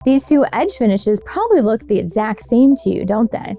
These two edge finishes probably look the exact same to you, don't they?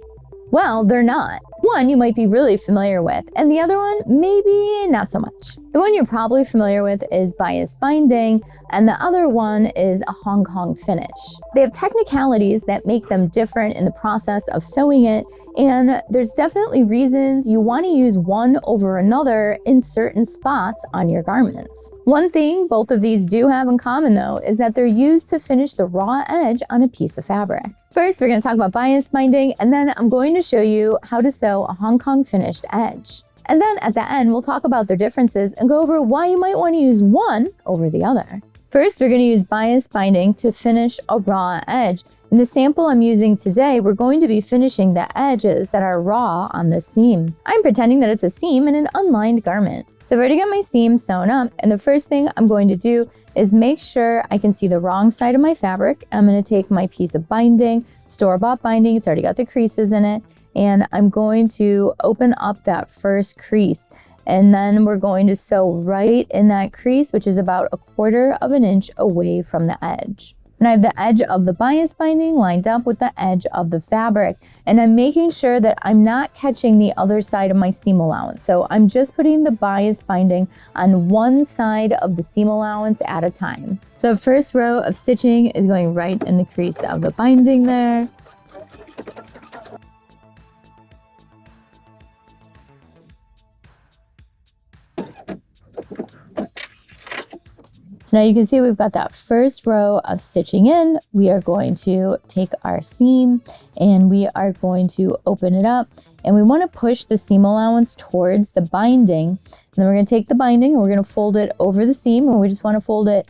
Well, they're not. One you might be really familiar with, and the other one maybe not so much. The one you're probably familiar with is bias binding, and the other one is a Hong Kong finish. They have technicalities that make them different in the process of sewing it, and there's definitely reasons you want to use one over another in certain spots on your garments. One thing both of these do have in common though is that they're used to finish the raw edge on a piece of fabric. First, we're going to talk about bias binding, and then I'm going to show you how to sew a Hong Kong finished edge. And then at the end, we'll talk about their differences and go over why you might want to use one over the other. First, we're going to use bias binding to finish a raw edge. In the sample I'm using today, we're going to be finishing the edges that are raw on the seam. I'm pretending that it's a seam in an unlined garment. So I've already got my seam sewn up, and the first thing I'm going to do is make sure I can see the wrong side of my fabric. I'm going to take my piece of binding, store-bought binding, it's already got the creases in it, and I'm going to open up that first crease. And then we're going to sew right in that crease, which is about 1/4 of an inch away from the edge. And I have the edge of the bias binding lined up with the edge of the fabric. And I'm making sure that I'm not catching the other side of my seam allowance. So I'm just putting the bias binding on one side of the seam allowance at a time. So the first row of stitching is going right in the crease of the binding there. So now you can see we've got that first row of stitching in. We are going to take our seam and we are going to open it up, and we want to push the seam allowance towards the binding. And then we're going to take the binding and we're going to fold it over the seam, and we just want to fold it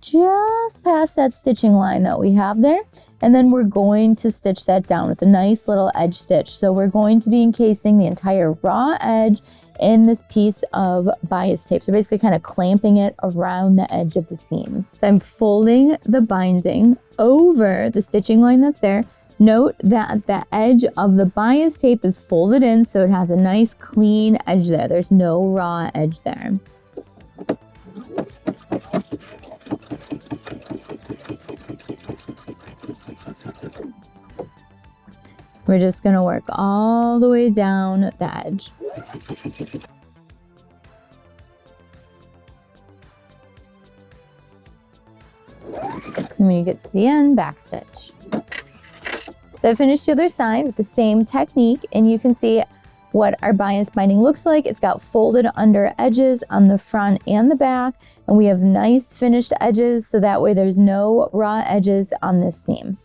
just past that stitching line that we have there. And then we're going to stitch that down with a nice little edge stitch. So we're going to be encasing the entire raw edge in this piece of bias tape. So basically kind of clamping it around the edge of the seam. So I'm folding the binding over the stitching line that's there. Note that the edge of the bias tape is folded in, so it has a nice clean edge there. There's no raw edge there. We're just going to work all the way down the edge. And when you get to the end, backstitch. So I finished the other side with the same technique, and you can see what our bias binding looks like. It's got folded under edges on the front and the back, and we have nice finished edges, so that way there's no raw edges on this seam.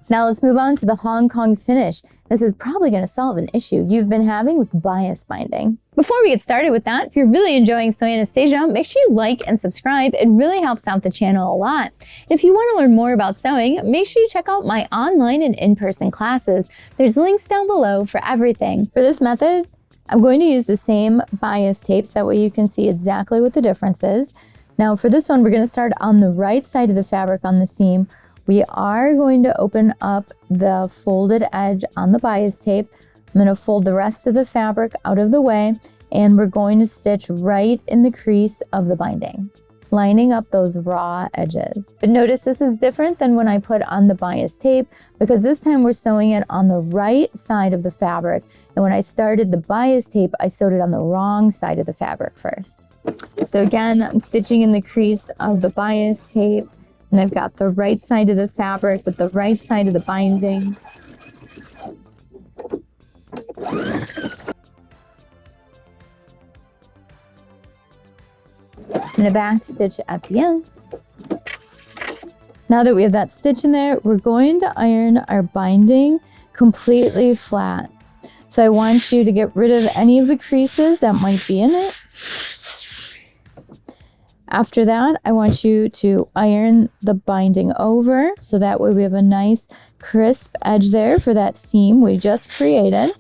Now let's move on to the Hong Kong finish. This is probably going to solve an issue you've been having with bias binding. Before we get started with that, if you're really enjoying Sewing Anastasia, make sure you like and subscribe. It really helps out the channel a lot. And if you want to learn more about sewing, make sure you check out my online and in-person classes. There's links down below for everything. For this method, I'm going to use the same bias tape so that way you can see exactly what the difference is. Now for this one, we're going to start on the right side of the fabric on the seam. We are going to open up the folded edge on the bias tape. I'm going to fold the rest of the fabric out of the way, and we're going to stitch right in the crease of the binding, lining up those raw edges. But notice this is different than when I put on the bias tape, because this time we're sewing it on the right side of the fabric. And when I started the bias tape, I sewed it on the wrong side of the fabric first. So again, I'm stitching in the crease of the bias tape. And I've got the right side of the fabric with the right side of the binding. And a back stitch at the end. Now that we have that stitch in there, we're going to iron our binding completely flat. So I want you to get rid of any of the creases that might be in it. After that, I want you to iron the binding over, so that way we have a nice crisp edge there for that seam we just created.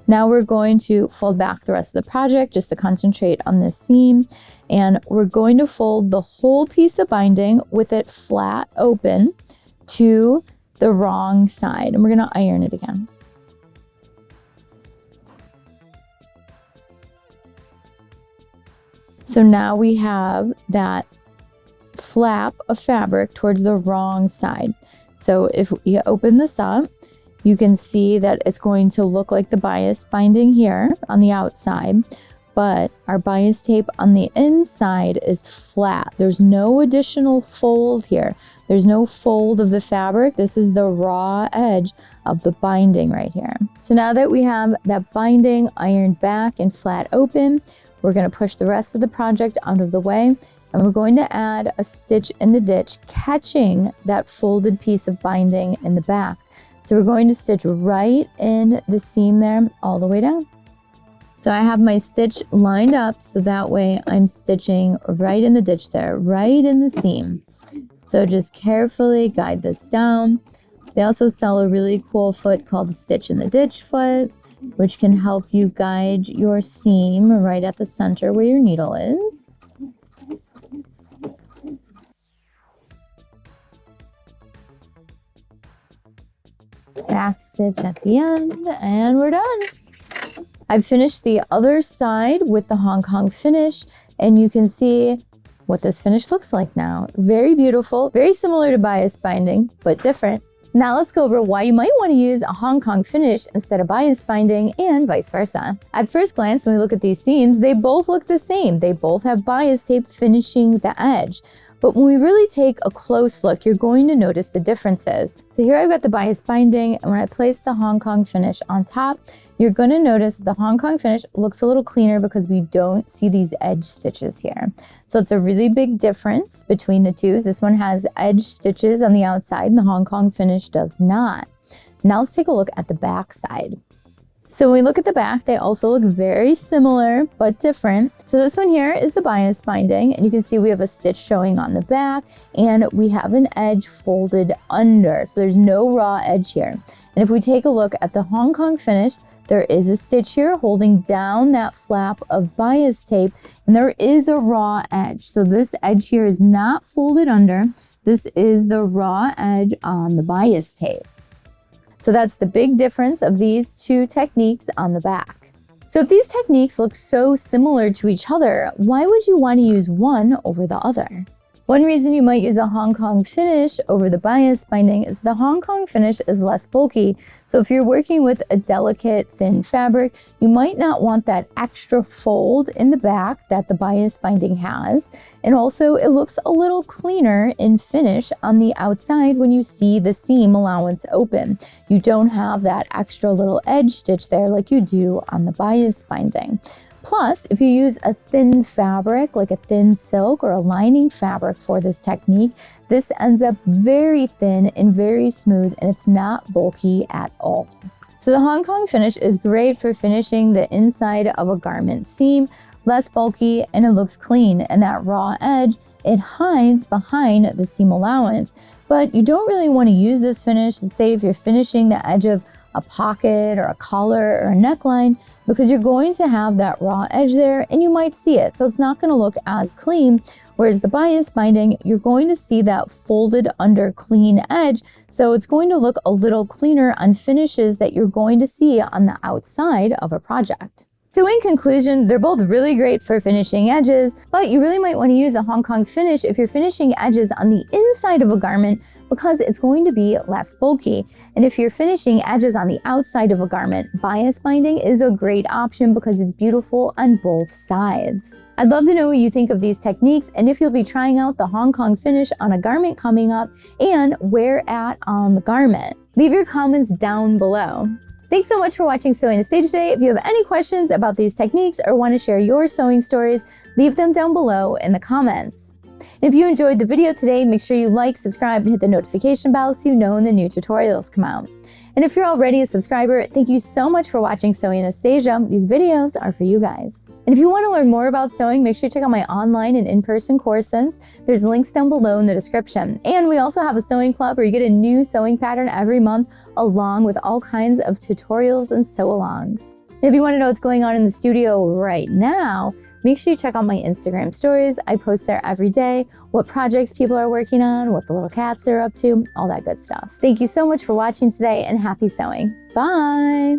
Now we're going to fold back the rest of the project just to concentrate on this seam, and we're going to fold the whole piece of binding with it flat open to the wrong side, and we're going to iron it again. So now we have that flap of fabric towards the wrong side. So if you open this up, you can see that it's going to look like the bias binding here on the outside, but our bias tape on the inside is flat. There's no additional fold here. There's no fold of the fabric. This is the raw edge of the binding right here. So now that we have that binding ironed back and flat open, we're going to push the rest of the project out of the way, and we're going to add a stitch in the ditch, catching that folded piece of binding in the back. So we're going to stitch right in the seam there all the way down. So I have my stitch lined up so that way I'm stitching right in the ditch there, right in the seam. So just carefully guide this down. They also sell a really cool foot called the stitch in the ditch foot, which can help you guide your seam right at the center where your needle is. Back stitch at the end, and we're done. I've finished the other side with the Hong Kong finish, and you can see what this finish looks like now. Very beautiful, very similar to bias binding, but different. Now let's go over why you might want to use a Hong Kong finish instead of bias binding, and vice versa. At first glance, when we look at these seams, they both look the same. They both have bias tape finishing the edge. But when we really take a close look, you're going to notice the differences. So here I've got the bias binding, and when I place the Hong Kong finish on top, you're going to notice the Hong Kong finish looks a little cleaner because we don't see these edge stitches here. So it's a really big difference between the two. This one has edge stitches on the outside, and the Hong Kong finish does not. Now let's take a look at the back side. So when we look at the back, they also look very similar, but different. So this one here is the bias binding, and you can see we have a stitch showing on the back, and we have an edge folded under. So there's no raw edge here. And if we take a look at the Hong Kong finish, there is a stitch here holding down that flap of bias tape, and there is a raw edge. So this edge here is not folded under. This is the raw edge on the bias tape. So that's the big difference of these two techniques on the back. So if these techniques look so similar to each other, why would you want to use one over the other? One reason you might use a Hong Kong finish over the bias binding is the Hong Kong finish is less bulky. So if you're working with a delicate, thin fabric, you might not want that extra fold in the back that the bias binding has. And also it looks a little cleaner in finish on the outside when you see the seam allowance open. You don't have that extra little edge stitch there like you do on the bias binding. Plus, if you use a thin fabric, like a thin silk or a lining fabric for this technique, this ends up very thin and very smooth, and it's not bulky at all. So the Hong Kong finish is great for finishing the inside of a garment seam, less bulky, and it looks clean. And that raw edge, it hides behind the seam allowance. But you don't really want to use this finish, let's say if you're finishing the edge of a pocket or a collar or a neckline, because you're going to have that raw edge there and you might see it. So it's not going to look as clean. Whereas the bias binding, you're going to see that folded under clean edge. So it's going to look a little cleaner on finishes that you're going to see on the outside of a project. So in conclusion, they're both really great for finishing edges, but you really might want to use a Hong Kong finish if you're finishing edges on the inside of a garment because it's going to be less bulky. And if you're finishing edges on the outside of a garment, bias binding is a great option because it's beautiful on both sides. I'd love to know what you think of these techniques and if you'll be trying out the Hong Kong finish on a garment coming up and where at on the garment. Leave your comments down below. Thanks so much for watching Sewing Anastasia today. If you have any questions about these techniques or want to share your sewing stories, leave them down below in the comments. And if you enjoyed the video today, make sure you like, subscribe, and hit the notification bell so you know when the new tutorials come out. And if you're already a subscriber, thank you so much for watching Sewing Anastasia. These videos are for you guys. And if you want to learn more about sewing, make sure you check out my online and in-person courses. There's links down below in the description. And we also have a sewing club where you get a new sewing pattern every month, along with all kinds of tutorials and sew-alongs. And if you want to know what's going on in the studio right now, make sure you check out my Instagram stories. I post there every day, what projects people are working on, what the little cats are up to, all that good stuff. Thank you so much for watching today and happy sewing. Bye!